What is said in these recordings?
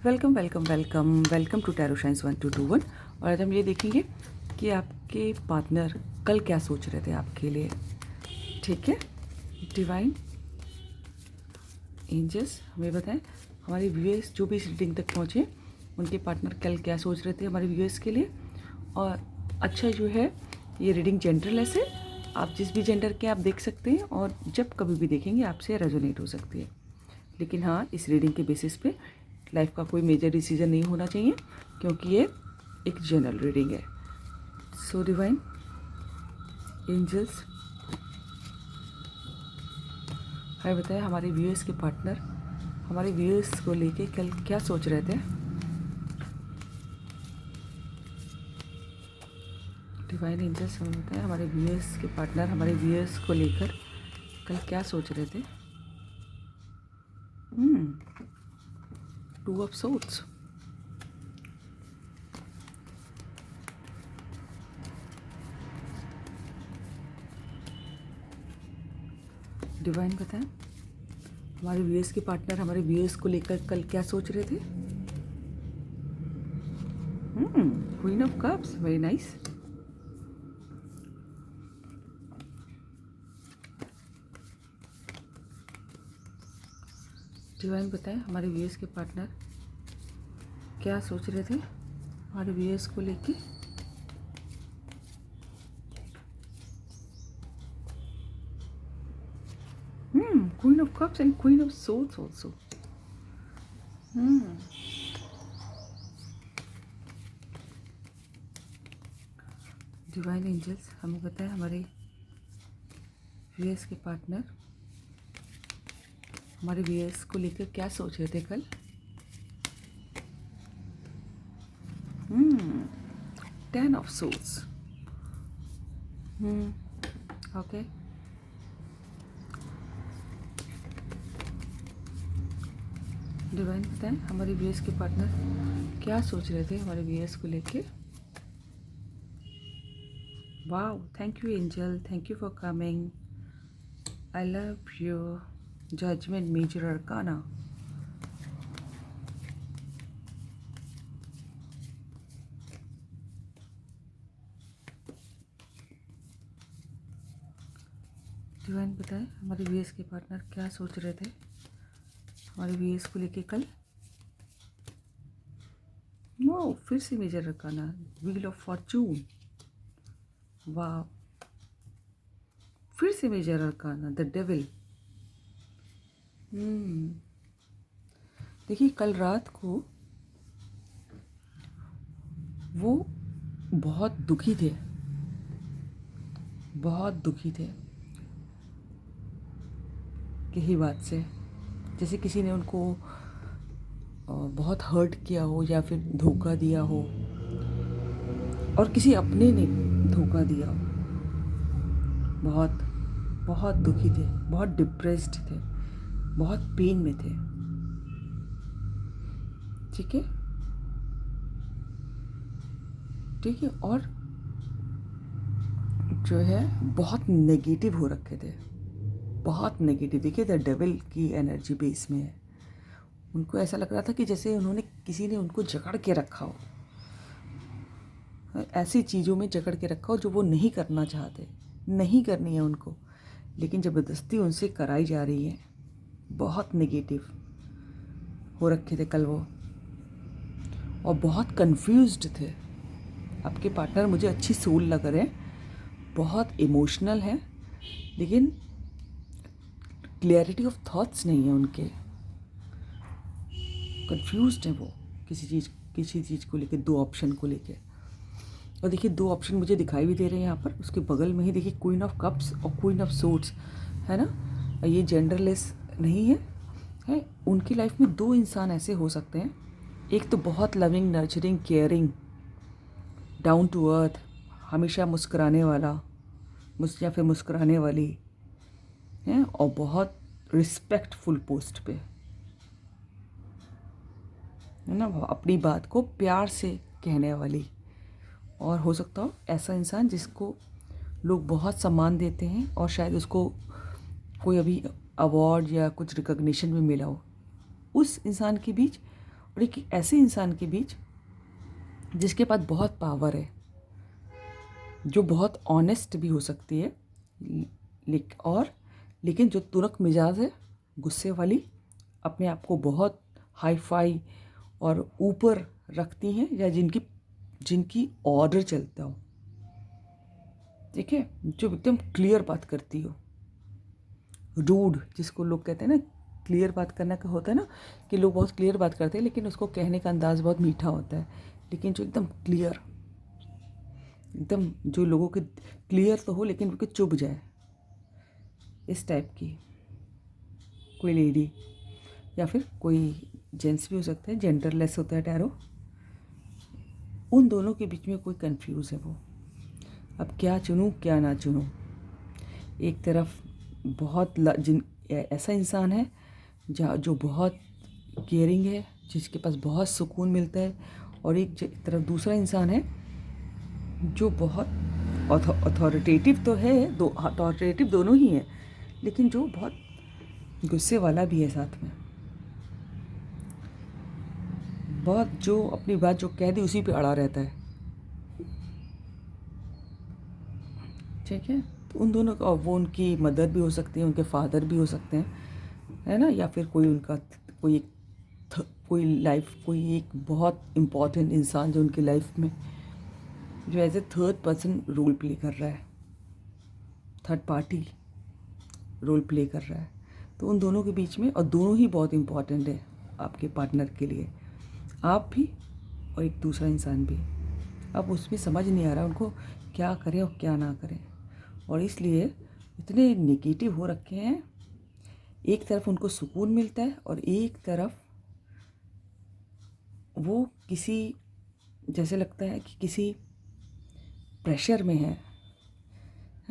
Welcome welcome welcome welcome to tarot science 1221। और आज हम ये देखेंगे कि आपके पार्टनर कल क्या सोच रहे थे आपके लिए। ठीक है, डिवाइन एंजल्स हमें बताएं, हमारे व्यूअर्स जो भी इस रीडिंग तक पहुँचे उनके पार्टनर कल क्या सोच रहे थे हमारे व्यूअर्स के लिए। और अच्छा जो है, ये रीडिंग जेंडरलेस है, आप जिस भी जेंडर के आप देख सकते हैं और जब कभी भी देखेंगे आपसे रेजोनेट हो सकती है। लेकिन हाँ, इस रीडिंग के बेसिस पे लाइफ का कोई मेजर डिसीजन नहीं होना चाहिए, क्योंकि ये एक जनरल रीडिंग है। सो डिवाइन एंजल्स हमें बताया हमारे व्यूअर्स के पार्टनर हमारे व्यूअर्स को लेके कल क्या सोच रहे थे। डिवाइन एंजल्स हमें बताया हमारे व्यूअर्स के पार्टनर हमारे व्यूअर्स को लेकर कल क्या सोच रहे थे। टू ऑफ सोर्ड्स, डिवाइन बताएं हमारे व्यूअर्स के पार्टनर हमारे व्यूअर्स को लेकर कल क्या सोच रहे थे। Queen of cups, very nice. Divine बताएं हमारे व्यूअर्स के पार्टनर क्या सोच रहे थे हमारे व्यूअर्स को लेके। Queen of cups and queen of swords also. Divine angels हमें बताएं हमारे व्यूअर्स के पार्टनर हमारे व्यूअर्स को लेकर क्या सोच रहे थे कल। Ten of swords, okay. Divine बताएं हमारे व्यूअर्स के पार्टनर क्या सोच रहे थे हमारे व्यूअर्स को लेके। Wow, thank you angel, thank you for coming, I love you. Judgement, major arcana. Divine बताएं हमारे व्यूअर्स के पार्टनर क्या सोच रहे थे हमारे व्यूअर्स को लेके कल। वो फिर से major arcana, wheel of fortune. वाह, फिर से मेजर अरकाना, द डेविल। देखिए, कल रात को वो बहुत दुखी थे, बहुत दुखी थे यही बात से, जैसे किसी ने उनको बहुत हर्ट किया हो या फिर धोखा दिया हो, और किसी अपने ने धोखा दिया हो। बहुत बहुत दुखी थे, बहुत डिप्रेस्ड थे, बहुत पेन में थे। ठीक है, ठीक है। और जो है बहुत नेगेटिव हो रखे थे, बहुत नेगेटिव। देखिए, द डेविल की एनर्जी बेस में है। उनको ऐसा लग रहा था कि जैसे उन्होंने किसी ने उनको जकड़ के रखा हो, ऐसी चीज़ों में जकड़ के रखा हो जो वो नहीं करना चाहते, नहीं करनी है उनको, लेकिन ज़बरदस्ती उनसे कराई जा रही है। बहुत नेगेटिव हो रखे थे कल वो, और बहुत कंफ्यूज्ड थे। आपके पार्टनर मुझे अच्छी सोल लग रहे हैं, बहुत इमोशनल हैं, लेकिन क्लियरिटी ऑफ थॉट्स नहीं है उनके। कंफ्यूज्ड हैं वो किसी चीज़ को लेके, दो ऑप्शन को लेके। और देखिए, दो ऑप्शन मुझे दिखाई भी दे रहे हैं यहाँ पर। उसके बगल में ही देखिए क्वीन ऑफ कप्स और क्वीन ऑफ सोर्ड्स है ना। ये जेंडरलेस नहीं है। उनकी लाइफ में दो इंसान ऐसे हो सकते हैं, एक तो बहुत loving, nurturing, caring, down to earth, हमेशा मुस्कुराने वाला या फिर मुस्कुराने वाली है, और बहुत रिस्पेक्टफुल पोस्ट पे है ना, अपनी बात को प्यार से कहने वाली। और हो सकता हो ऐसा इंसान जिसको लोग बहुत सम्मान देते हैं और शायद उसको कोई अभी अवार्ड या कुछ रिकॉग्निशन भी मिला हो, उस इंसान के बीच और एक ऐसे इंसान के बीच जिसके पास बहुत पावर है, जो बहुत ऑनेस्ट भी हो सकती है, लेकिन जो तुरक मिजाज है, गुस्से वाली, अपने आप को बहुत हाई फाई और ऊपर रखती हैं, या जिनकी ऑर्डर चलता हो, ठीक है, जो एकदम क्लियर बात करती हो, रूड जिसको लोग कहते हैं ना, क्लियर बात करना का होता है ना, कि लोग बहुत क्लियर बात करते हैं लेकिन उसको कहने का अंदाज़ बहुत मीठा होता है, लेकिन जो एकदम क्लियर, एकदम जो लोगों के क्लियर तो हो लेकिन उनके चुभ जाए, इस टाइप की कोई लेडी, या फिर कोई जेंट्स भी हो सकते हैं, जेंडरलेस होता है टैरो। उन दोनों के बीच में कोई कंफ्यूज है वो, अब क्या चुनूं क्या ना चुनूं। एक तरफ बहुत ऐसा इंसान है जो बहुत केयरिंग है, जिसके पास बहुत सुकून मिलता है, और एक तरफ दूसरा इंसान है जो बहुत अथॉरिटेटिव तो है, अथॉरिटेटिव दोनों ही हैं, लेकिन जो बहुत गुस्से वाला भी है साथ में, बहुत जो अपनी बात जो कह दी उसी पे अड़ा रहता है, ठीक है। तो उन दोनों का, वो उनकी मदर भी हो सकती है, उनके फादर भी हो सकते हैं, है ना, या फिर कोई उनका कोई एक बहुत इम्पॉर्टेंट इंसान जो उनकी लाइफ में जो as a third person role play कर रहा है, थर्ड पार्टी रोल प्ले कर रहा है। तो उन दोनों के बीच में, और दोनों ही बहुत इम्पॉर्टेंट है आपके पार्टनर के लिए, आप भी और एक दूसरा इंसान भी। अब उसमें समझ नहीं आ रहा उनको क्या करें और क्या ना करें, और इसलिए इतने नेगेटिव हो रखे हैं। एक तरफ उनको सुकून मिलता है और एक तरफ वो जैसे लगता है कि किसी प्रेशर में है,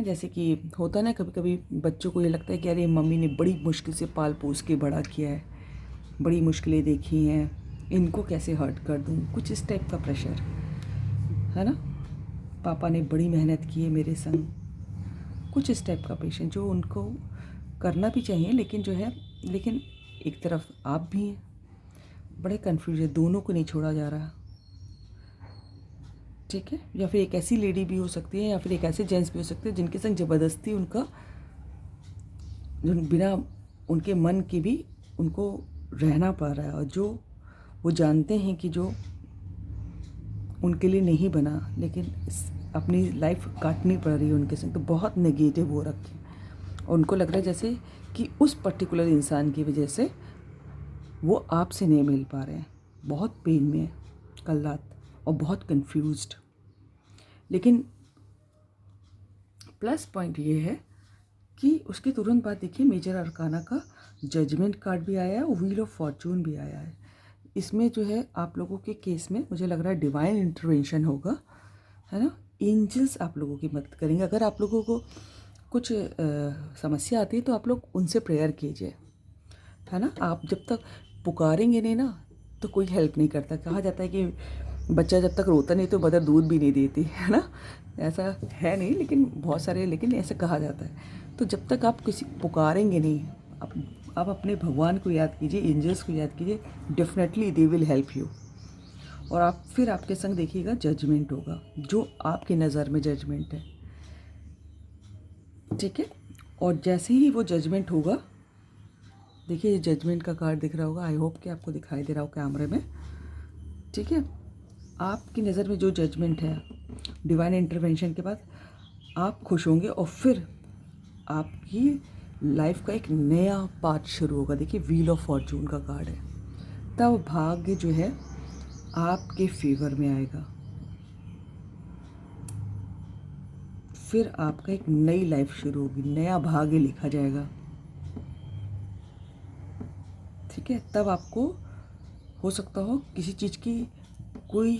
जैसे कि होता ना कभी कभी बच्चों को ये लगता है कि अरे मम्मी ने बड़ी मुश्किल से पाल पोस के बड़ा किया है, बड़ी मुश्किलें देखी हैं, इनको कैसे हर्ट कर दूँ, कुछ इस टाइप का प्रेशर है ना, पापा ने बड़ी मेहनत की है मेरे संग, कुछ इस टाइप का पेशेंट जो उनको करना भी चाहिए, लेकिन एक तरफ आप भी हैं, बड़े कन्फ्यूज है, दोनों को नहीं छोड़ा जा रहा, ठीक है। या फिर एक ऐसी लेडी भी हो सकती है, या फिर एक ऐसे जेंट्स भी हो सकते हैं जिनके संग ज़बरदस्ती उनका, जो बिना उनके मन के भी उनको रहना पड़ रहा है, और जो वो जानते हैं कि जो उनके लिए नहीं बना, लेकिन अपनी लाइफ काटनी पड़ रही है उनके संग, तो बहुत नेगेटिव हो रखे हैं, और उनको लग रहा है जैसे कि उस पर्टिकुलर इंसान की वजह से वो आपसे नहीं मिल पा रहे हैं, बहुत पेन में है कल रात, और बहुत कंफ्यूज्ड। लेकिन प्लस पॉइंट ये है कि उसके तुरंत बाद देखिए मेजर अरकाना का जजमेंट कार्ड भी आया है और व्हील ऑफ फॉर्चून भी आया है। इसमें जो है आप लोगों के केस में मुझे लग रहा है डिवाइन इंटरवेंशन होगा, है ना, एंजल्स आप लोगों की मदद करेंगे। अगर आप लोगों को कुछ समस्या आती है तो आप लोग उनसे प्रेयर कीजिए, है ना। आप जब तक पुकारेंगे नहीं ना तो कोई हेल्प नहीं करता। कहा जाता है कि बच्चा जब तक रोता नहीं तो मदर दूध भी नहीं देती, है ना। ऐसा है नहीं, लेकिन बहुत सारे, लेकिन ऐसा कहा जाता है। तो जब तक आप किसी पुकारेंगे नहीं, आप अपने भगवान को याद कीजिए, एंजल्स को याद कीजिए, definitely they will help you. और आप फिर आपके संग देखिएगा जजमेंट होगा, जो आपकी नज़र में जजमेंट है, ठीक है। और जैसे ही वो जजमेंट होगा, देखिए ये जजमेंट का कार्ड दिख रहा होगा, आई होप कि आपको दिखाई दे रहा हो कैमरे में, ठीक है। आपकी नज़र में जो जजमेंट है, डिवाइन इंटरवेंशन के बाद आप खुश होंगे, और फिर आपकी लाइफ का एक नया पार्ट शुरू होगा। देखिए व्हील ऑफ फॉर्चून का कार्ड है, तब भाग्य जो है आपके फेवर में आएगा, फिर आपका एक नई लाइफ शुरू होगी, नया भाग्य लिखा जाएगा, ठीक है। तब आपको हो सकता हो किसी चीज़ की, कोई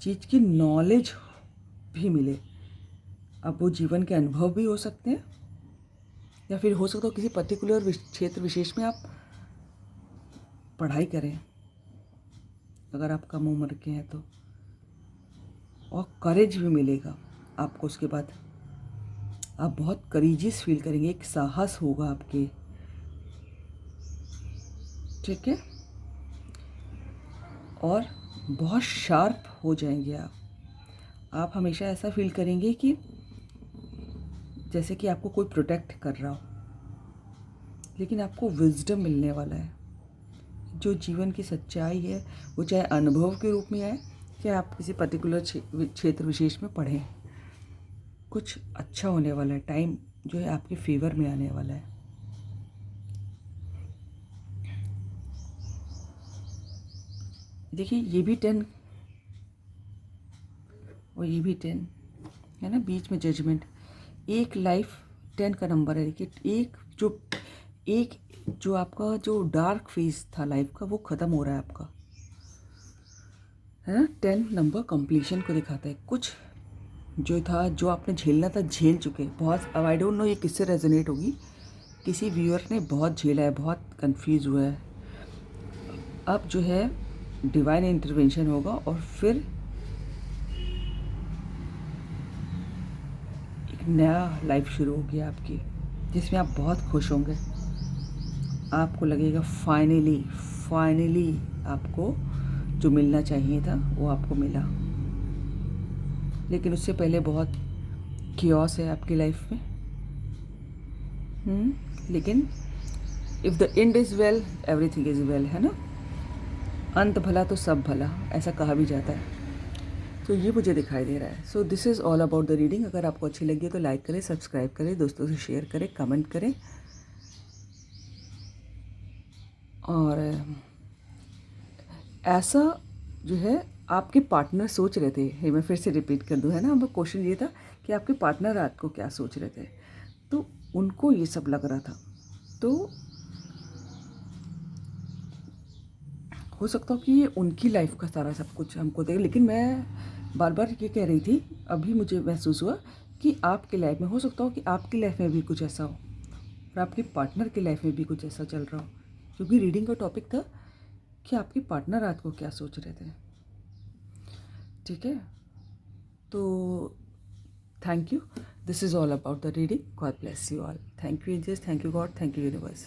चीज़ की नॉलेज भी मिले। अब वो जीवन के अनुभव भी हो सकते हैं, या फिर हो सकता हो किसी पर्टिकुलर क्षेत्र विशेष में आप पढ़ाई करें, अगर आप कम उम्र के हैं तो, और करेज भी मिलेगा आपको। उसके बाद आप बहुत करेजियस फील करेंगे, एक साहस होगा आपके, ठीक है। और बहुत शार्प हो जाएंगे आप हमेशा ऐसा फील करेंगे कि जैसे कि आपको कोई प्रोटेक्ट कर रहा हो, लेकिन आपको विजडम मिलने वाला है। जो जीवन की सच्चाई है वो चाहे अनुभव के रूप में आए, चाहे आप किसी पर्टिकुलर क्षेत्र विशेष में पढ़ें, कुछ अच्छा होने वाला है। टाइम जो है आपके फेवर में आने वाला है। देखिए ये भी 10 और ये भी 10 है ना, बीच में जजमेंट। एक लाइफ 10 का नंबर है। देखिए एक जो आपका जो डार्क फेज था लाइफ का वो ख़त्म हो रहा है आपका, है ना। 10 नंबर कंप्लीशन को दिखाता है। कुछ जो था, जो आपने झेलना था, झेल चुके बहुत। अब आई डोंट नो ये किससे रेजोनेट होगी। किसी व्यूअर ने बहुत झेला है, बहुत कंफ्यूज हुआ है। अब जो है डिवाइन इंटरवेंशन होगा और फिर एक नया लाइफ शुरू होगी आपकी, जिसमें आप बहुत खुश होंगे। आपको लगेगा फाइनली आपको जो मिलना चाहिए था वो आपको मिला। लेकिन उससे पहले बहुत कियोस है आपकी लाइफ में। लेकिन if the end is well everything is well, है ना। अंत भला तो सब भला, ऐसा कहा भी जाता है। तो ये मुझे दिखाई दे रहा है। So this is all about the reading. अगर आपको अच्छी लगी तो लाइक करें, सब्सक्राइब करें, दोस्तों से शेयर करें, कमेंट करें। और ऐसा जो है आपके पार्टनर सोच रहे थे, मैं फिर से रिपीट कर दूं, है ना। अब क्वेश्चन ये था कि आपके पार्टनर रात को क्या सोच रहे थे, तो उनको ये सब लग रहा था। तो हो सकता हो कि ये उनकी लाइफ का सारा सब कुछ हमको दे। लेकिन मैं बार बार ये कह रही थी, अभी मुझे महसूस हुआ कि आपकी लाइफ में हो सकता हो कि आपकी लाइफ में भी कुछ ऐसा हो और आपके पार्टनर की लाइफ में भी कुछ ऐसा चल रहा हो। क्योंकि रीडिंग का टॉपिक था कि आपके पार्टनर रात को क्या सोच रहे थे। ठीक है, तो thank you. This is all about the reading. God bless you all. Thank you angels, thank you God, thank you universe.